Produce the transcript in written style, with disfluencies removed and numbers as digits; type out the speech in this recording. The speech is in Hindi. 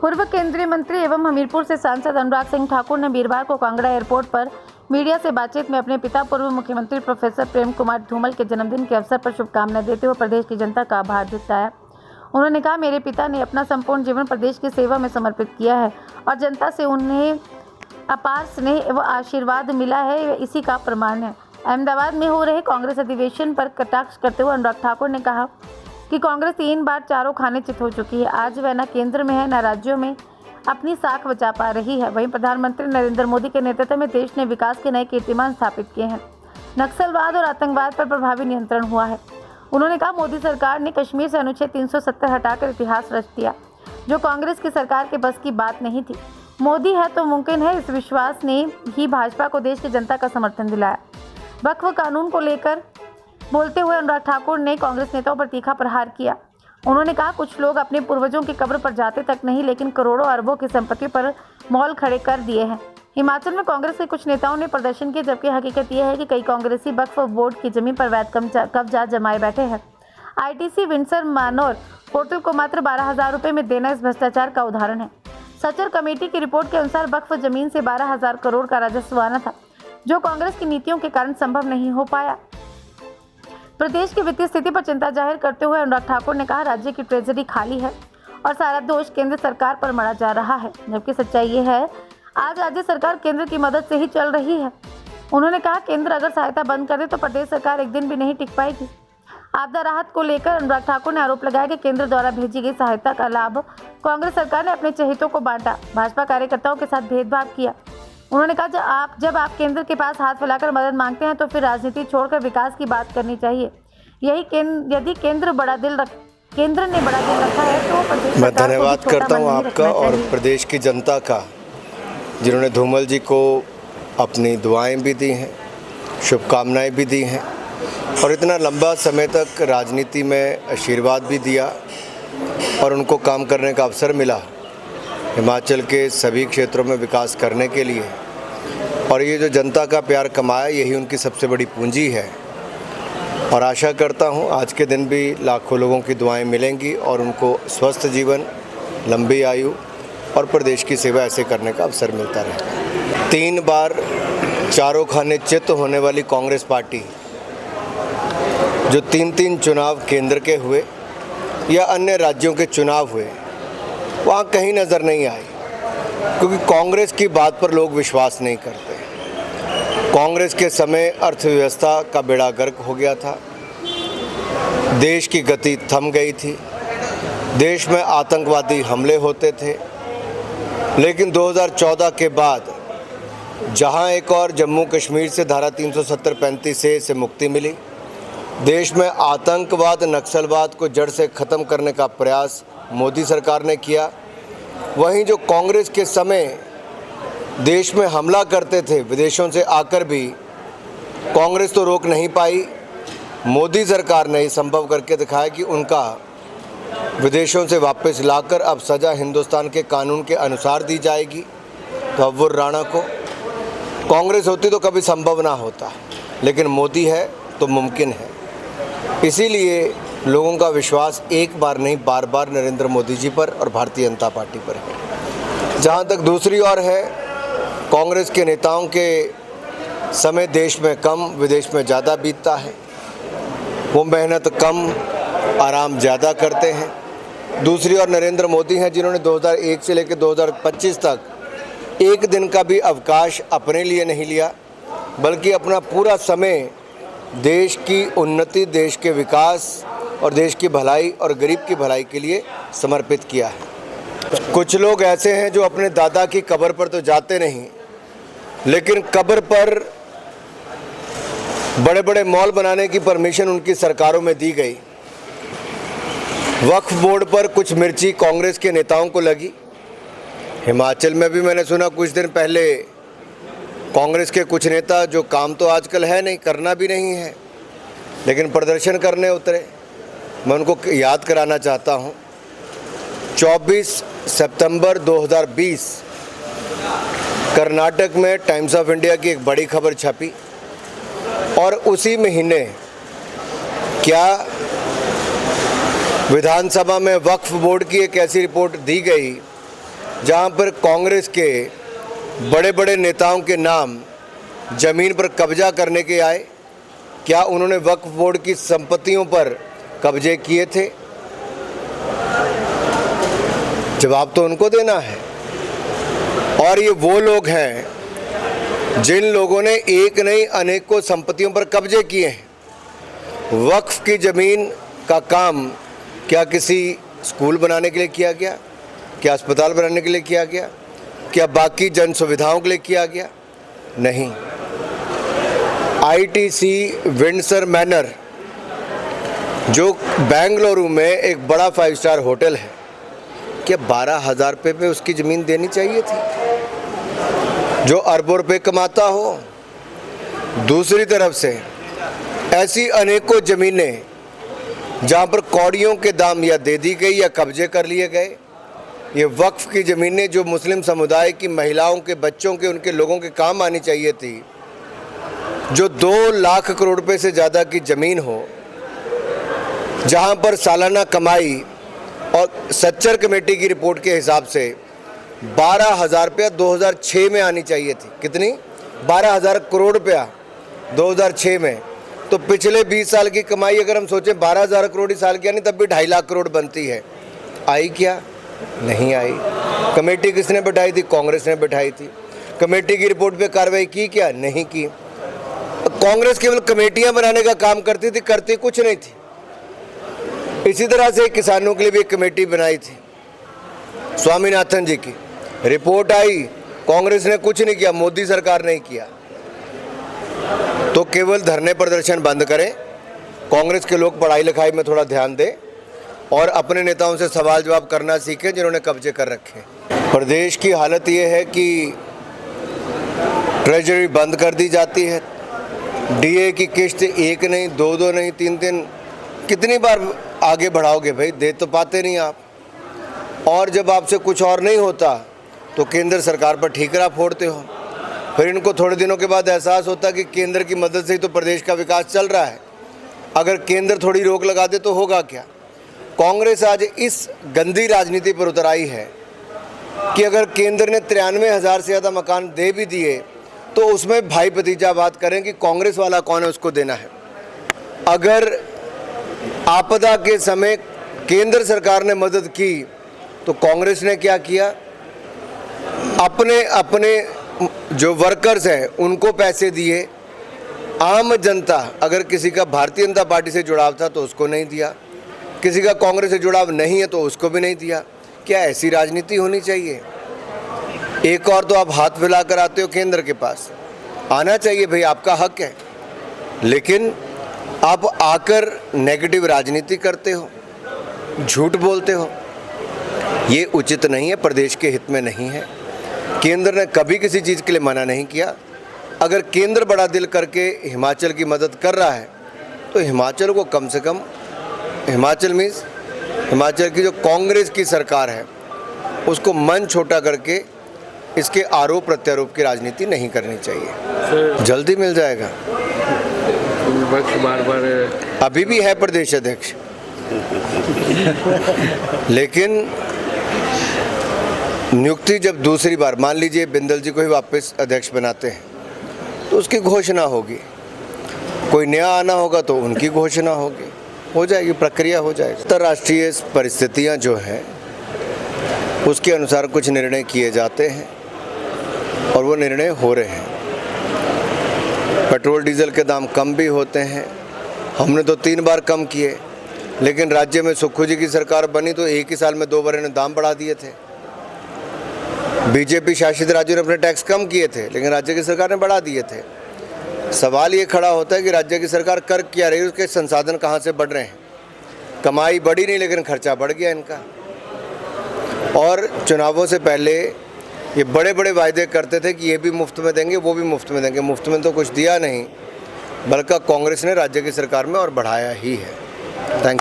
पूर्व केंद्रीय मंत्री एवं हमीरपुर से सांसद अनुराग सिंह ठाकुर ने वीरवार को कांगड़ा एयरपोर्ट पर मीडिया से बातचीत में अपने पिता पूर्व मुख्यमंत्री प्रोफेसर प्रेम कुमार धूमल के जन्मदिन के अवसर पर शुभकामनाएं देते हुए प्रदेश की जनता का आभार जताया। उन्होंने कहा, मेरे पिता ने अपना संपूर्ण जीवन प्रदेश की सेवा में समर्पित किया है और जनता से उन्हें अपार स्नेह व आशीर्वाद मिला है, इसी का प्रमाण है। अहमदाबाद में हो रहे कांग्रेस अधिवेशन पर कटाक्ष करते हुए अनुराग ठाकुर ने कहा कि कांग्रेस 3 बार चारों खाने चित हो चुकी है। आज वह न केंद्र में है न राज्यों में अपनी साख बचा पा रही है। वहीं प्रधानमंत्री नरेंद्र मोदी के नेतृत्व में देश ने विकास के नए कीर्तिमान स्थापित किए हैं। नक्सलवाद और आतंकवाद पर प्रभावी नियंत्रण हुआ है। उन्होंने कहा, मोदी सरकार ने कश्मीर से अनुच्छेद 370 हटाकर इतिहास रच दिया, जो कांग्रेस की सरकार के बस की बात नहीं थी। मोदी है तो मुमकिन है, इस विश्वास ने ही भाजपा को देश की जनता का समर्थन दिलाया। वक्फ कानून को लेकर बोलते हुए अनुराग ठाकुर ने कांग्रेस नेताओं पर तीखा प्रहार किया। उन्होंने कहा, कुछ लोग अपने पूर्वजों की कब्र पर जाते तक नहीं, लेकिन करोड़ों अरबों की संपत्ति पर मॉल खड़े कर दिए हैं। हिमाचल में कांग्रेस के कुछ नेताओं ने प्रदर्शन किया, जबकि हकीकत यह है कि कई कांग्रेसी वक्फ बोर्ड की जमीन पर वैध कब्जा जमाए बैठे हैं। आईटीसी विंडसर मानोर होटल को मात्र 12,000 रुपये में देना इस भ्रष्टाचार का उदाहरण है। सचर कमेटी की रिपोर्ट के अनुसार वक्फ जमीन से 12,000 करोड़ का राजस्व आना था, जो कांग्रेस की नीतियों के कारण संभव नहीं हो पाया। प्रदेश की वित्तीय स्थिति पर चिंता जाहिर करते हुए अनुराग ठाकुर ने कहा, राज्य की ट्रेजरी खाली है और सारा दोष केंद्र सरकार पर मढ़ा जा रहा है, जबकि सच्चाई ये है आज राज्य सरकार केंद्र की मदद से ही चल रही है। उन्होंने कहा, केंद्र अगर सहायता बंद कर दे तो प्रदेश सरकार एक दिन भी नहीं टिक पाएगी। आपदा राहत को लेकर अनुराग ठाकुर ने आरोप लगाया कि केंद्र द्वारा भेजी गई सहायता का लाभ कांग्रेस सरकार ने अपने चहेतों को बांटा, भाजपा कार्यकर्ताओं के साथ भेदभाव किया। उन्होंने कहा, जब आप केंद्र के पास हाथ फैलाकर मदद मांगते हैं तो फिर राजनीति छोड़कर विकास की बात करनी चाहिए। यदि केंद्र ने बड़ा दिल रखा है तो मैं धन्यवाद करता हूं आपका और प्रदेश की जनता का, जिन्होंने धूमल जी को अपनी दुआएं भी दी हैं, शुभकामनाएं भी दी हैं और इतना लंबा समय तक राजनीति में आशीर्वाद भी दिया और उनको काम करने का अवसर मिला हिमाचल के सभी क्षेत्रों में विकास करने के लिए। और ये जो जनता का प्यार कमाया, यही उनकी सबसे बड़ी पूंजी है। और आशा करता हूँ आज के दिन भी लाखों लोगों की दुआएं मिलेंगी और उनको स्वस्थ जीवन, लंबी आयु और प्रदेश की सेवा ऐसे करने का अवसर मिलता रहेगा। 3 बार चारों खाने चित होने वाली कांग्रेस पार्टी, जो 3 चुनाव केंद्र के हुए या अन्य राज्यों के चुनाव हुए, वहाँ कहीं नज़र नहीं आई, क्योंकि कांग्रेस की बात पर लोग विश्वास नहीं करते। कांग्रेस के समय अर्थव्यवस्था का बेड़ा गर्क हो गया था, देश की गति थम गई थी, देश में आतंकवादी हमले होते थे। लेकिन 2014 के बाद जहां एक और जम्मू कश्मीर से धारा 370-35 से मुक्ति मिली, देश में आतंकवाद, नक्सलवाद को जड़ से ख़त्म करने का प्रयास मोदी सरकार ने किया। वहीं जो कांग्रेस के समय देश में हमला करते थे विदेशों से आकर भी, कांग्रेस तो रोक नहीं पाई। मोदी सरकार ने संभव करके दिखाया कि उनका विदेशों से वापस लाकर अब सज़ा हिंदुस्तान के कानून के अनुसार दी जाएगी। तहव्वुर राणा को कांग्रेस होती तो कभी संभव ना होता, लेकिन मोदी है तो मुमकिन है। इसीलिए लोगों का विश्वास एक बार नहीं, बार बार नरेंद्र मोदी जी पर और भारतीय जनता पार्टी पर है। जहाँ तक दूसरी ओर है, कांग्रेस के नेताओं के समय देश में कम, विदेश में ज़्यादा बीतता है। वो मेहनत कम, आराम ज़्यादा करते हैं। दूसरी ओर नरेंद्र मोदी हैं, जिन्होंने 2001 से लेकर 2025 तक एक दिन का भी अवकाश अपने लिए नहीं लिया, बल्कि अपना पूरा समय देश की उन्नति, देश के विकास और देश की भलाई और गरीब की भलाई के लिए समर्पित किया है। कुछ लोग ऐसे हैं जो अपने दादा की कब्र पर तो जाते नहीं, लेकिन कब्र पर बड़े बड़े मॉल बनाने की परमिशन उनकी सरकारों में दी गई। वक्फ बोर्ड पर कुछ मिर्ची कांग्रेस के नेताओं को लगी। हिमाचल में भी मैंने सुना कुछ दिन पहले कांग्रेस के कुछ नेता, जो काम तो आजकल है नहीं, करना भी नहीं है, लेकिन प्रदर्शन करने उतरे। मैं उनको याद कराना चाहता हूँ, 24 सितंबर 2020 कर्नाटक में टाइम्स ऑफ इंडिया की एक बड़ी खबर छपी और उसी महीने क्या विधानसभा में वक्फ बोर्ड की एक ऐसी रिपोर्ट दी गई जहां पर कांग्रेस के बड़े बड़े नेताओं के नाम ज़मीन पर कब्जा करने के आए? क्या उन्होंने वक्फ बोर्ड की संपत्तियों पर कब्जे किए थे? जवाब तो उनको देना है। और ये वो लोग हैं जिन लोगों ने एक नहीं अनेकों संपत्तियों पर कब्जे किए हैं। वक्फ की ज़मीन का काम क्या किसी स्कूल बनाने के लिए किया गया? क्या अस्पताल बनाने के लिए किया गया? क्या बाकी जन सुविधाओं के लिए किया गया? नहीं। ITC विंडसर मैनर जो बेंगलुरु में एक बड़ा 5 स्टार होटल है, क्या 12,000 रुपये पे उसकी ज़मीन देनी चाहिए थी जो अरबों रुपये कमाता हो? दूसरी तरफ से ऐसी अनेकों ज़मीनें जहाँ पर कौड़ियों के दाम या दे दी गई या कब्जे कर लिए गए। ये वक्फ की ज़मीनें जो मुस्लिम समुदाय की महिलाओं के, बच्चों के, उनके लोगों के काम आनी चाहिए थी, जो 2 लाख करोड़ रुपए से ज़्यादा की ज़मीन हो, जहाँ पर सालाना कमाई और सच्चर कमेटी की रिपोर्ट के हिसाब से 12,000 रुपया 2006 में आनी चाहिए थी। कितनी? 12,000 करोड़ रुपया 2006 में। तो पिछले 20 साल की कमाई अगर हम सोचें 12,000 करोड़ ही साल की आनी, तब भी 2.5 लाख करोड़ बनती है। आई क्या? नहीं आई। कमेटी किसने बैठाई थी? कांग्रेस ने बैठाई थी। कमेटी की रिपोर्ट पे कार्रवाई की क्या? नहीं की। कांग्रेस केवल कमेटियां बनाने का काम करती थी, करती कुछ नहीं थी। इसी तरह से किसानों के लिए भी एक कमेटी बनाई थी स्वामीनाथन जी की, रिपोर्ट आई, कांग्रेस ने कुछ नहीं किया, मोदी सरकार ने किया। तो केवल धरने प्रदर्शन बंद करें, कांग्रेस के लोग पढ़ाई लिखाई में थोड़ा ध्यान दें और अपने नेताओं से सवाल जवाब करना सीखें जिन्होंने कब्जे कर रखे। प्रदेश की हालत ये है कि ट्रेजरी बंद कर दी जाती है, DA की किस्त 1 नहीं, 2 नहीं, 3 कितनी बार आगे बढ़ाओगे भाई? दे तो पाते नहीं आप। और जब आपसे कुछ और नहीं होता तो केंद्र सरकार पर ठीकरा फोड़ते हो। फिर इनको थोड़े दिनों के बाद एहसास होता है कि केंद्र की मदद से ही तो प्रदेश का विकास चल रहा है, अगर केंद्र थोड़ी रोक लगा दे तो होगा क्या? कांग्रेस आज इस गंदी राजनीति पर उतर आई है कि अगर केंद्र ने 93,000 से ज़्यादा मकान दे भी दिए तो उसमें भाई भतीजा बात करें कि कांग्रेस वाला कौन है, उसको देना है। अगर आपदा के समय केंद्र सरकार ने मदद की तो कांग्रेस ने क्या किया? अपने अपने जो वर्कर्स हैं उनको पैसे दिए। आम जनता, अगर किसी का भारतीय जनता पार्टी से जुड़ाव था तो उसको नहीं दिया, किसी का कांग्रेस से जुड़ाव नहीं है तो उसको भी नहीं दिया। क्या ऐसी राजनीति होनी चाहिए? एक और तो आप हाथ फैलाकर आते हो केंद्र के पास, आना चाहिए भाई, आपका हक है, लेकिन आप आकर नेगेटिव राजनीति करते हो, झूठ बोलते हो। ये उचित नहीं है, प्रदेश के हित में नहीं है। केंद्र ने कभी किसी चीज़ के लिए मना नहीं किया। अगर केंद्र बड़ा दिल करके हिमाचल की मदद कर रहा है तो हिमाचल को कम से कम, हिमाचल मीन्स हिमाचल की जो कांग्रेस की सरकार है उसको मन छोटा करके इसके आरोप प्रत्यारोप की राजनीति नहीं करनी चाहिए। जल्दी मिल जाएगा। बार बार अभी भी है प्रदेश अध्यक्ष, लेकिन नियुक्ति जब दूसरी बार, मान लीजिए बिंदल जी को ही वापस अध्यक्ष बनाते हैं तो उसकी घोषणा होगी, कोई नया आना होगा तो उनकी घोषणा होगी, हो जाएगी, प्रक्रिया हो जाएगी। अंतर्राष्ट्रीय परिस्थितियां जो हैं उसके अनुसार कुछ निर्णय किए जाते हैं और वो निर्णय हो रहे हैं। पेट्रोल डीजल के दाम कम भी होते हैं, हमने तो 3 बार कम किए, लेकिन राज्य में सुक्खू जी की सरकार बनी तो एक ही साल में 2 बार इन्होंने दाम बढ़ा दिए थे। बीजेपी शासित राज्यों ने अपने टैक्स कम किए थे, लेकिन राज्य की सरकार ने बढ़ा दिए थे। सवाल ये खड़ा होता है कि राज्य की सरकार कर क्या रही है, उसके संसाधन कहाँ से बढ़ रहे हैं? कमाई बढ़ी नहीं लेकिन खर्चा बढ़ गया इनका। और चुनावों से पहले ये बड़े बड़े वायदे करते थे कि ये भी मुफ्त में देंगे, वो भी मुफ्त में देंगे। मुफ्त में तो कुछ दिया नहीं, बल्कि कांग्रेस ने राज्य की सरकार में और बढ़ाया ही है। Thank you.